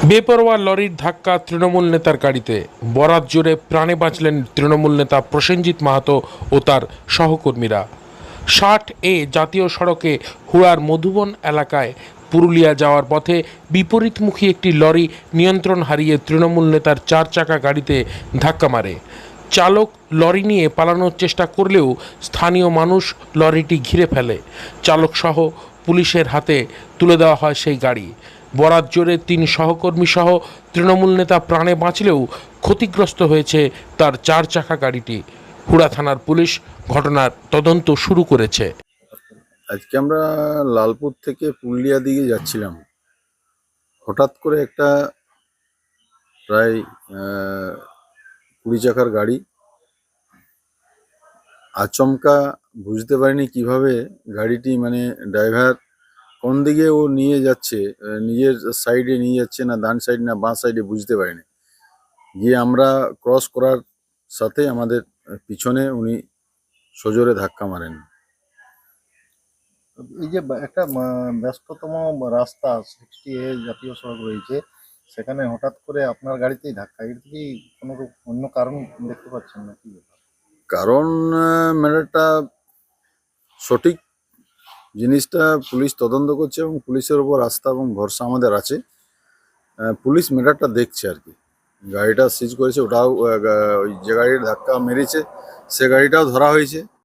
বেপরোয়া লরির ধাক্কা তৃণমূল নেতার গাড়িতে। বরাত জোরে প্রাণে বাঁচলেন তৃণমূল নেতা প্রসেনজিৎ মাহাতো ও তার সহকর্মীরা। 60A জাতীয় সড়কে হুড়ার মধুবন এলাকায় পুরুলিয়া যাওয়ার পথে বিপরীতমুখী একটি লরি নিয়ন্ত্রণ হারিয়ে তৃণমূল নেতার 4 চাকা গাড়িতে ধাক্কা মারে। চালক লরি নিয়ে পালানোর চেষ্টা করলেও স্থানীয় মানুষ লরিটি ঘিরে ফেলে। চালকসহ পুলিশের হাতে তুলে দেওয়া হয় সেই গাড়ি। বরাত জোরে 3 সহকর্মী সহ তৃণমূল নেতা প্রাণে বাঁচলেও ক্ষতিগ্রস্ত হয়েছে তার 4 চাকা গাড়িটি। হুড়া থানার পুলিশ ঘটনার তদন্ত শুরু করেছে। আজকে আমরা লালপুর থেকে পুরুলিয়া দিকে যাচ্ছিলাম। হঠাৎ করে একটা প্রায় 20 চাকার গাড়ি আচমকা, বুঝতে পারিনি কিভাবে গাড়িটি ড্রাইভার কোন দিকে ও নিয়ে যাচ্ছে, নিজের সাইডে নিয়ে যাচ্ছে না ডান সাইড না বাঁ সাইডে বুঝতে পারিনি। গিয়ে আমরা ক্রস করার সাথে আমাদের পিছনে উনি সজোরে ধাক্কা মারেন। এই যে একটা ব্যস্ততম রাস্তা 60A জাতীয় সড়ক রয়েছে, সেখানে হঠাৎ করে আপনার গাড়িতেই ধাক্কা, এর কি কোনো অন্য কারণ দেখতে পাচ্ছেন না কি ব্যাপার? কারণ ম্যাটারটা সঠিক জিনিসটা পুলিশ তদন্ত করছে এবং পুলিশের উপর আস্থা এবং ভরসা আমাদের আছে। পুলিশ ম্যাটারটা দেখছে আর কি। গাড়িটা সিজ করেছে, ওটাও ওই যে গাড়ির ধাক্কা মেরেছে সে গাড়িটাও ধরা হয়েছে।